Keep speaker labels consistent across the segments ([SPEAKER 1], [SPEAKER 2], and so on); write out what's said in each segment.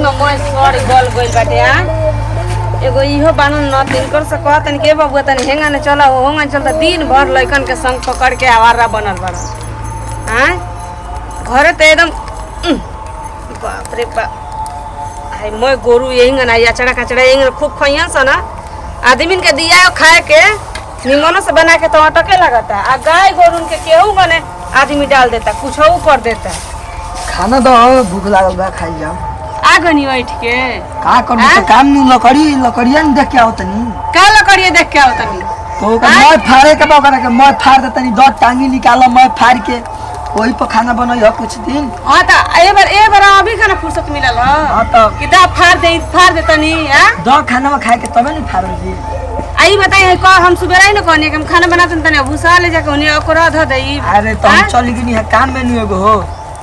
[SPEAKER 1] में मोय सॉरी गल गइल बाटे हां एगो इहो बानन न तिनकर से कहतन के बबुआ तनी हेंगा ने चला होंगा चलता दिन भर लइकन के संग पकड़ के आवारा बनल बड़ा हां घरे त एकदम बाप रे बाप आई मोय गोरू यही ना या चढ़ा कचड़ा यही खूब खइया स ना आदमी के दिया खाए के निमनो से बना के तो अटके लगता आ गाय गोरू के केहू गने आदमी डाल देता कुछ कर देता
[SPEAKER 2] खाना दो भूख लागल बा खाई जाओ
[SPEAKER 1] आगनी बैठ के
[SPEAKER 2] का करबो त काम नु लकड़िया न देख के आओ तनी
[SPEAKER 1] का लकड़िए देख के आओ तनी
[SPEAKER 2] तो मैं फाड़े के बकरा के मैं फाड़ दे तनी दो टांगी निकाल मैं फाड़ के वही पर खाना बनई हो कुछ दिन
[SPEAKER 1] हां त ए बार अभी खाना फुर्सत मिलल ह
[SPEAKER 2] हां त
[SPEAKER 1] किदा फाड़ दे तनी हां
[SPEAKER 2] दो खाना में खाए के तबे नहीं फाड़ जी
[SPEAKER 1] आई बताई है का हम सुबह ही न कहनी कि हम खाना बनाते तनी भूसा ले जाके उन्हें ओकरा ध दई
[SPEAKER 2] अरे तो हम चली गनी है काम में नहीं एगो हो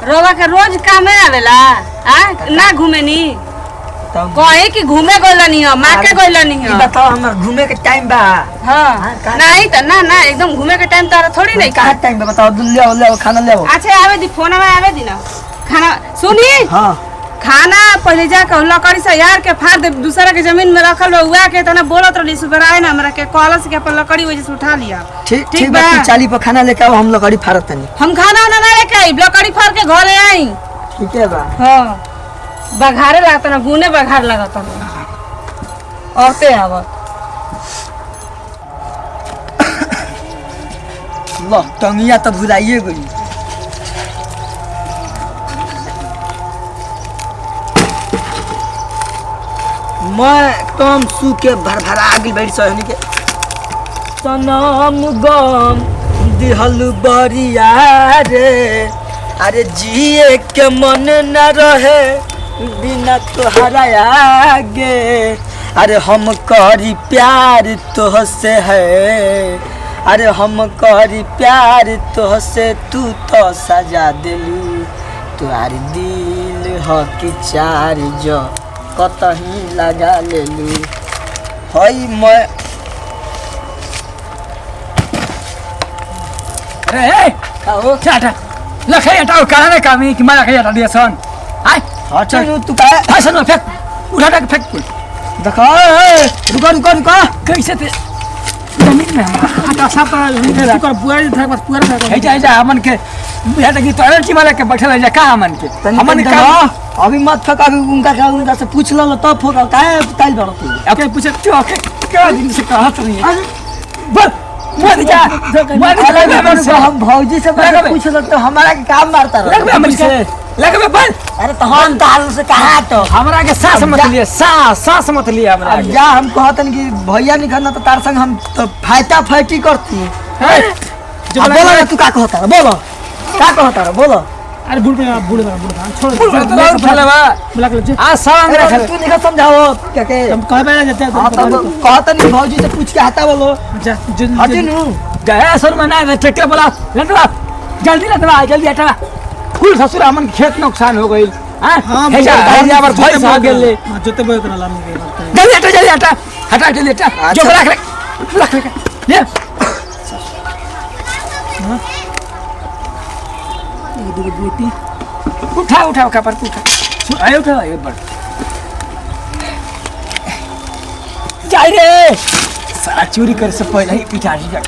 [SPEAKER 1] रोवा के रोज काम में आवेला हां ना घूमे नी कहे कि घूमे गइलनी ह मां के गइलनी ह
[SPEAKER 2] बताओ हमर घूमे के टाइम बा
[SPEAKER 1] हां नहीं त ना एकदम घूमे के टाइम तारा थोड़ी नहीं
[SPEAKER 2] का टाइम बा बताओ ले खाना ले
[SPEAKER 1] अच्छा आवे दी फोन में आवे दी ना खाना सुनी
[SPEAKER 2] हां खाना
[SPEAKER 1] पहले जाके लकड़ी से यार के फाड़ दे दूसरा के जमीन में रखल हुआ के तना बोलत रही सुबह आए ना हमरा के कॉलस के अपन लकड़ी वजह से उठा लिया
[SPEAKER 2] ठीक बा चाली पर खाना लेके आओ हम लकड़ी फाड़त तनी हम
[SPEAKER 1] खाना ना लेके आई लकड़ी फाड़ के घरे आई
[SPEAKER 2] ठीक है बा
[SPEAKER 1] हां बघारे लागत ना गुने बघार लागत ना औरते आवत
[SPEAKER 2] लो टंगिया तो भुलाइए गई मैं एकदम सूखे भरभरा गिल बैठ सहनी के सनम गम दिहल बरिया रे अरे जिए के मन न रहे बिना तोहरा आगे अरे हम करी प्यार तोहसे है अरे हम करी प्यार तोहसे तू तो सजा दिलू तुम्हारी दिल ह कि चार जो कतही लगा लेलू हई मैं
[SPEAKER 3] अरे
[SPEAKER 2] आओ
[SPEAKER 3] चाटा लखे हटाओ कराने का मी कि मारा खया दिया सन हाय
[SPEAKER 2] अच्छा तू का
[SPEAKER 3] फैशन फेंक उठा के फेंक
[SPEAKER 2] देखो रुको
[SPEAKER 3] कैसे ते जमीन में हटा सब कर पूरा है जा हमन के बुझा कि तोरे की मारे के बैठल है का हमन के हमन का
[SPEAKER 2] अभी मत फेंक अभी उनका से पूछ लो तब फोक काहे टाइल भरो तू
[SPEAKER 3] ओके पूछे क्यों क्या दिन से कहत नहीं है बोल मत जा
[SPEAKER 2] हम भौजी से पूछ लो तो हमारा के काम मारता रहा
[SPEAKER 3] लगबे बोल
[SPEAKER 2] अरे तो हम ताल से कहा तो
[SPEAKER 3] हमरा के सांस मत लिए सांस मत लिए हमरा
[SPEAKER 2] जा हम कहतन कि भैया निकलना तो तार संग हम तो फाइटा फाइटी करती है बोलो ना तू का कहता है बोलो का कहता है बोलो
[SPEAKER 3] अरे बुढ़ छोड़ बुला के आ सांग
[SPEAKER 2] तू निकल समझाओ क्या के
[SPEAKER 3] हम कह पे जाते हैं
[SPEAKER 2] कहतन भौजी से पूछ के आता बोलो हटी नु
[SPEAKER 3] गया सर मना ट्रैक्टर बोला लटवा जल्दी हटा कुल ससुर हमन खेत नुकसान हो गई हां हे जा पर भैंस आ गेल ले
[SPEAKER 4] जोते बोय करा लाम
[SPEAKER 3] जल्दी हटा जो रख ले ये बेटी उठा कपर उठा आयो का ये बड़ जाई रे सारा चोरी करे से पहले ही पिटा जा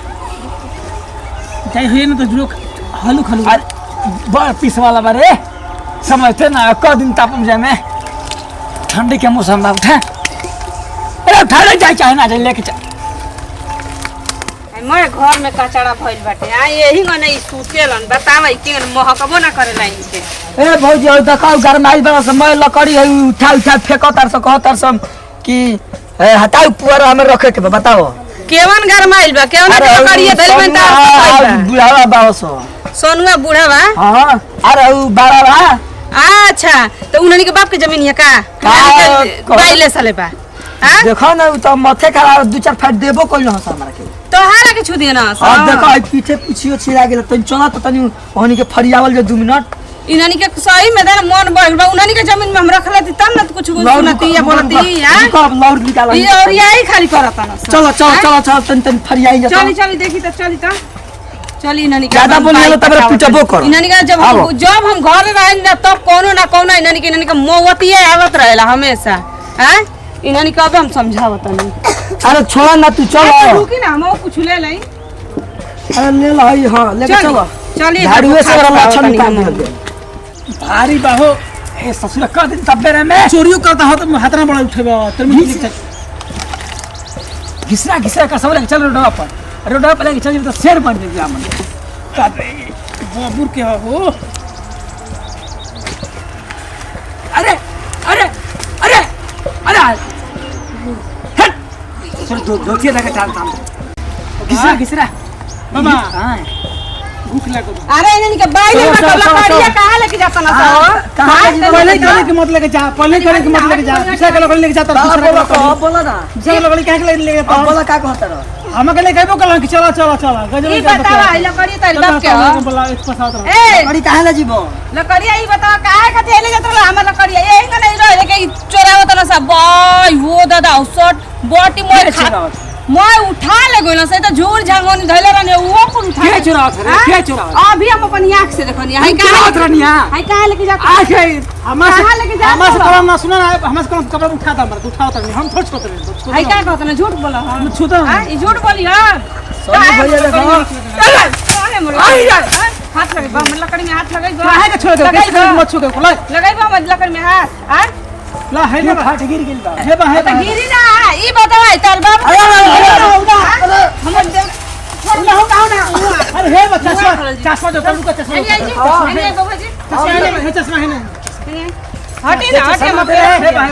[SPEAKER 4] जाई होय न तो जुरो हलू
[SPEAKER 3] बड़ पीस वाला बारे समझते ना क दिन तापम जाए में ठंडी के मौसम में उठा अरे उठा ले जाए चाहे ना लेके जा
[SPEAKER 1] मैं घर में कचड़ा भइल बाटे आ यही गने सुतेलन बतावे कि महकबो ना करेला इनके
[SPEAKER 2] ए भौजी और देखो गरमाई बड़ा समय लकड़ी है उठा फेंको तार से कहो तार सम कि हटाओ पुअरा में रखे के बताओ
[SPEAKER 1] केवन गरमाइल बा केवन लकड़ी धइल में तार
[SPEAKER 2] बुढ़ावा बासो
[SPEAKER 1] सोनुआ बुढ़ावा
[SPEAKER 2] हां अरे उ बारावा
[SPEAKER 1] अच्छा तो उन्हनी के बाप के जमीन है का पहले साले बा हां
[SPEAKER 2] देखो ना तो मथे खड़ा दो चार फाट देबो कोई न हमरा के
[SPEAKER 1] तो हारा के छु दिए ना
[SPEAKER 2] हां देखो पीछे पुछियो छिरा गेल तन चला तो तनी ओहनी के फरियावल जो 2 मिनट
[SPEAKER 1] इन्हनी के सही में देना मन बढ़ बा उन्हनी के जमीन में हम रखला थी तब ना कुछ सुनती या बोलती हां
[SPEAKER 2] कब लौट निकाल
[SPEAKER 1] ये और यही खाली करता ना
[SPEAKER 2] चलो तन फरियाई जा
[SPEAKER 1] चली देखी तो चली तो चल इन्हनी के
[SPEAKER 2] ज्यादा बोलिए तब पिटबो करो।
[SPEAKER 1] इन्हनी का जब हम घर रहे ना तब कोनो ना कोनो इन्हनी के मोवतिए आवत रहेला हमेशा। हैं इन्हनी का अब हम समझावत नहीं।
[SPEAKER 2] अरे छोड़ा ना तू चल।
[SPEAKER 1] रुकी ना हम कुछ ले लई।
[SPEAKER 2] अरे ले लाई हां लेके चलो।
[SPEAKER 1] चलिए
[SPEAKER 2] झाड़ुए से वाला लक्षण निकाल दे।
[SPEAKER 3] भारी बाहो ए ससुर का दिन तबेरे में
[SPEAKER 4] चोरियो करता हो तो हाथ ना बड़ा उठेबा तेरे
[SPEAKER 3] घिसरा घिसरा का सब लेके चल रोडवा पर लेके चल तो शेर बन जाएगी हमन का
[SPEAKER 4] बाबूर के हो।
[SPEAKER 3] अरे अरे अरे अरे हट चल धोतिया लगा टाल घिसरा घिसरा
[SPEAKER 4] मामा
[SPEAKER 3] हां
[SPEAKER 4] भूख लागो।
[SPEAKER 1] अरे इन्हनी के बाई में मतलब लकड़िया कहां लेके जाता ना सब।
[SPEAKER 4] पहले करे के मत लेके जा, पहले करे के मत लेके जा, दूसरा के लकड़ी लेके जाता
[SPEAKER 2] बोला ना
[SPEAKER 4] दूसरा लकड़ी काहे के लेके जाता
[SPEAKER 2] बोला का कहता रहो।
[SPEAKER 4] हम के लेके आइबो कहला कि चला चला चला गजब
[SPEAKER 1] ई बतावा लकड़ी तार बाप के हो।
[SPEAKER 4] बोला एक पसात रहा।
[SPEAKER 1] ए
[SPEAKER 2] लकड़ी काहे ला जीवो।
[SPEAKER 1] लकड़िया ई बतावा काहे खातिर ले जात रहा हमर लकड़िया एही का नहीं रहे के चोरावत ना सब बाई हो दादा औसट बोटी मोर खा मैं उठा ले गइल से त झूर झांगोनी धइले रहने वो पर उठा
[SPEAKER 3] के चोरावत रे के चोरावत
[SPEAKER 1] अभी हम अपन आंख से देखनी है
[SPEAKER 3] चोरावत रहनिया
[SPEAKER 1] हाय काहे लेके जात
[SPEAKER 3] आखे
[SPEAKER 1] कहां लेके जात
[SPEAKER 4] हमारे से कलम ना सुना ना हमारे से कलम कपड़ा उठा दा मर उठाओ त हम थोड़ छोड़ रहे
[SPEAKER 1] हाय का कहत ना झूठ बोला हम
[SPEAKER 4] छूता
[SPEAKER 1] हां ई झूठ बोली हां
[SPEAKER 2] सोनी भैया देखो
[SPEAKER 1] काहे मोर हाथ लगे बा लकड़ी में हाथ लगाई बा
[SPEAKER 4] काहे के छोड़ दे कैसे मत छू के ला
[SPEAKER 1] लगाई बा लकड़ी में हाथ हां
[SPEAKER 4] ला है ना
[SPEAKER 3] फाट गिर गेल बा
[SPEAKER 4] हे बा
[SPEAKER 1] तो गिरी ना ई बतावा तार बाप हमर दे
[SPEAKER 4] अरे हे बच्चा चश्मा जो तलू का चश्मा
[SPEAKER 1] नहीं बाबा जी
[SPEAKER 4] चश्मा है ना
[SPEAKER 1] हटे ना हटे मत
[SPEAKER 4] हे बा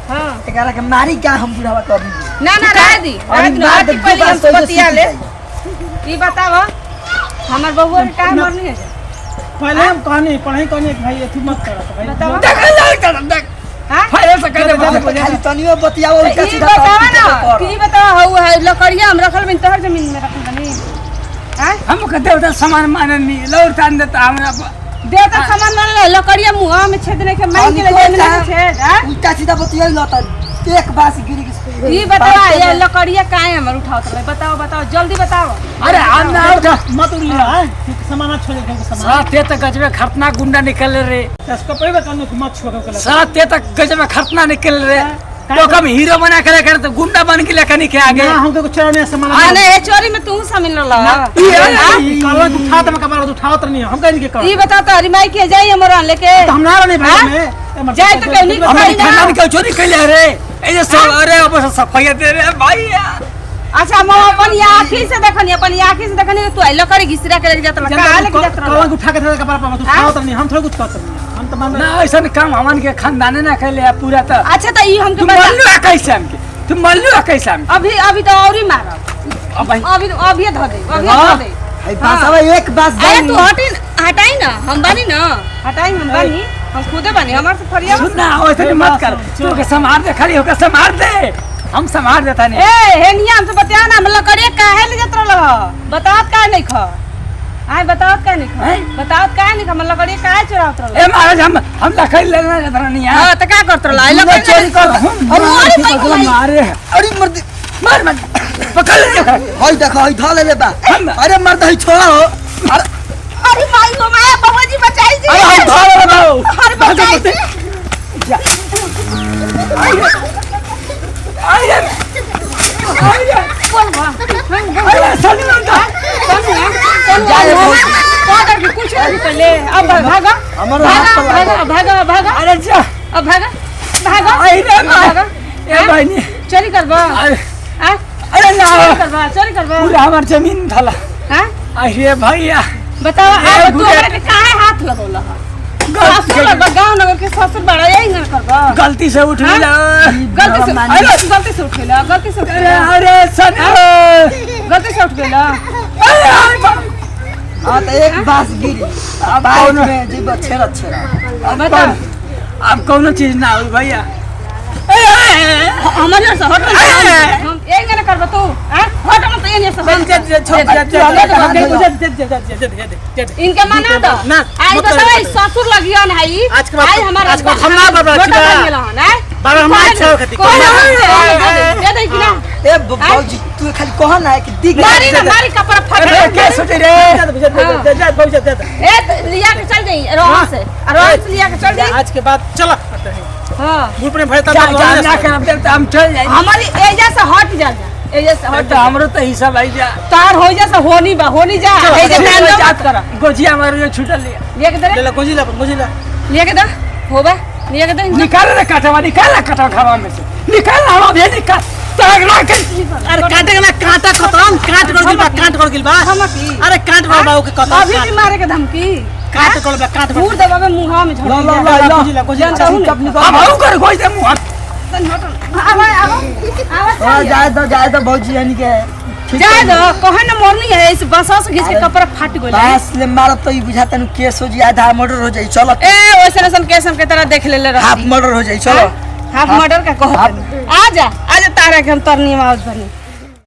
[SPEAKER 1] हां
[SPEAKER 2] एकरा के मारी क्या हम बुढ़ावा कभी
[SPEAKER 1] ना ना रह दी हटी पहले हम बतिया ले ई बतावा हमर बबुआ के का मरनी है
[SPEAKER 4] पहले हम कहनी पढ़ाई कहनी भाई एथी मत करा
[SPEAKER 1] बतावा
[SPEAKER 3] देख
[SPEAKER 1] हां
[SPEAKER 3] फायर से कर दे
[SPEAKER 2] खाली तनियो बतियाओ उल्टा
[SPEAKER 1] ई
[SPEAKER 2] सीधा
[SPEAKER 1] बतावा ना की बतावा हौ है लकड़िया हम रखल बिन तोहर जमीन में रखल बनी हां
[SPEAKER 3] हम कहते होता सामान माननी लौट तान देता हमरा
[SPEAKER 1] देवता सामान माने लकड़िया मुंह में छेद नहीं के मार के ले जाने में छेद हां
[SPEAKER 2] उल्टा सीधा बतियाई लता एक बास गिरी के
[SPEAKER 1] ई बतावा ये लकड़िया काहे हमर उठावत रहे बताओ जल्दी बताओ
[SPEAKER 3] अरे हम ना उठा
[SPEAKER 4] मत उड़िया सामान छोड़ दे सामान
[SPEAKER 3] साथे तक गजबे खतना गुंडा निकल रे
[SPEAKER 4] इसको पहले कहनी मत छोड़ के
[SPEAKER 3] साथे तक गजबे खतना निकल रे तो कम हीरो बना के रखे तो गुंडा बन के लेकर के आगे
[SPEAKER 4] ना हम तो चोरी में सामान
[SPEAKER 1] आने ए चोरी में तू शामिल रहा
[SPEAKER 4] कलवा उठा त कबार उठावत नहीं हम कहीं के कर
[SPEAKER 1] ई बता तो हरी माई के जाई हमर लेके
[SPEAKER 4] तो हम ना नहीं भाई में
[SPEAKER 1] जाए तो कहनी
[SPEAKER 3] हमारे खानदान के चोरी कैले रे ए जे सब अरे अब सफाई दे रे भाई
[SPEAKER 1] अच्छा हम अपन आंखी से देखनी तू लकड़ी घिसरा के लेके जात रहा का लेके जात
[SPEAKER 4] कलवा
[SPEAKER 1] रहा
[SPEAKER 4] उठा के कबार पर उठावत नहीं हम थोड़ा कुछ करत नहीं हम तो मान
[SPEAKER 3] ना ऐसा काम हमन के खानदाने ना कैले पूरा तो
[SPEAKER 1] अच्छा तो ई हमके
[SPEAKER 3] तुम
[SPEAKER 1] बता
[SPEAKER 3] मल्लू कैसे हमके तुम मल्लू कैसे हम
[SPEAKER 1] अभी तो और ही मार
[SPEAKER 3] अब
[SPEAKER 1] अभी धो दे
[SPEAKER 2] भाई बासवा एक बास
[SPEAKER 1] अरे तू हटाई ना हम बानी हम खुदे बानी हमार से फरिया
[SPEAKER 3] सुन ना ऐसे मत कर तू के संभाल दे खाली होकर संभाल दे हम संभाल देता नहीं
[SPEAKER 1] ए हेनिया हमसे बतिया ना हम लकड़िया काहे ले जात रहल बतावत काहे नहीं खा आय बतावत काहे नहीं खा हम लकड़िया काहे चुरावत रहल
[SPEAKER 3] ए महाराज हम लकड़ी लेना जाता नहीं
[SPEAKER 1] हां त का करत रहल लकड़ी
[SPEAKER 2] चोरी कर
[SPEAKER 1] अरे
[SPEAKER 3] मारे
[SPEAKER 2] अरे मर्द
[SPEAKER 3] मार मत पकड़ ले
[SPEAKER 2] हई देखो हई धा ले बा अरे मर्द हई छोड़ा हो
[SPEAKER 1] अरे माई गो माया बाबूजी बचाई जी
[SPEAKER 3] अरे हम धा ले बाबू
[SPEAKER 1] अरे बचाई बोल बा
[SPEAKER 3] अरे चल ना
[SPEAKER 1] ऑर्डर की कुछ नहीं पहले अब भागा
[SPEAKER 2] हमारा हाथ पर
[SPEAKER 1] भागा
[SPEAKER 3] अरे जा
[SPEAKER 1] अब भागा
[SPEAKER 3] आई रे भागा ए भाई ने
[SPEAKER 1] चोरी करबा
[SPEAKER 3] अरे ना
[SPEAKER 1] चोरी करबा
[SPEAKER 3] पूरा हमार जमीन धला
[SPEAKER 1] हां
[SPEAKER 3] अरे भैया
[SPEAKER 1] बताओ अब तू हमरा के काहे हाथ लगौला गाँव नगर के ससुर बड़ा यही ना करबा
[SPEAKER 3] गलती से उठ गया
[SPEAKER 1] गलती से उठ गेला
[SPEAKER 3] अरे सन
[SPEAKER 1] गलती से उठ गेला
[SPEAKER 2] हां तो एक बास गिरी अब कौन में जीव छेड़ा
[SPEAKER 1] बता
[SPEAKER 3] अब कौन चीज ना हो भैया
[SPEAKER 1] हमारे से हट हम एक ना करबा तू हट मत ये से इनके मना दो
[SPEAKER 4] ना
[SPEAKER 1] आई बताओ ससुर लगिया ना आई हमारा
[SPEAKER 4] आज हम ना बर्बाद
[SPEAKER 1] ना
[SPEAKER 4] बाबा हम अच्छा खती
[SPEAKER 1] दे दे कि ना
[SPEAKER 2] ए बाबूजी तू खाली कह ना कि दिख
[SPEAKER 1] मारी ना मारी कपड़ा फाड़
[SPEAKER 3] क्या सोचे रे
[SPEAKER 4] जा बहुत जा
[SPEAKER 1] ए लिया के चल जाई आराम से लिया के चल जाई
[SPEAKER 4] आज के बाद चला
[SPEAKER 1] हां
[SPEAKER 4] बुढ़ पे भयता
[SPEAKER 3] जा ना कर हम चल जाए
[SPEAKER 1] हमारी एजा से हट जा एजा से हट
[SPEAKER 3] तो हमरो तो हिसाब आई जा
[SPEAKER 1] तार हो जा से होनी जा एजा टाइम
[SPEAKER 3] जात कर गोजिया हमारे जो छूटल लिया
[SPEAKER 1] लिया के दे
[SPEAKER 4] ले ला गोजिला
[SPEAKER 1] लिया के दे होबे लिया के दे
[SPEAKER 3] निकाल रे काटवा खावा में से निकाल हवा दे निकाल तागड़ा के
[SPEAKER 4] अरे काटे ना काटा खत्म काट कर गिल बा
[SPEAKER 1] हम की
[SPEAKER 4] अरे काट कर बाऊ के कतम
[SPEAKER 1] अभी भी मारे के धमकी
[SPEAKER 4] काट कर बा काट
[SPEAKER 1] मुंह दबावे मुंह में झड़
[SPEAKER 4] गोजिला
[SPEAKER 3] अब आऊ कर गोई दे मुंह
[SPEAKER 2] जाए तो बाबूजी यानी के
[SPEAKER 1] जाए दो कहे ना मोरनी है इस बसा से घिस के कपड़ा फाट गइल
[SPEAKER 2] बस ले मारो तो ई बुझाता नु केस हो जी आधा मर्डर हो जाई चलो
[SPEAKER 1] ए वैसे केसम के तरह देख ले
[SPEAKER 2] हाफ मर्डर हो जाई चलो
[SPEAKER 1] हाफ मर्डर का कहो आ जा तारा के हम तरनी आवाज बनी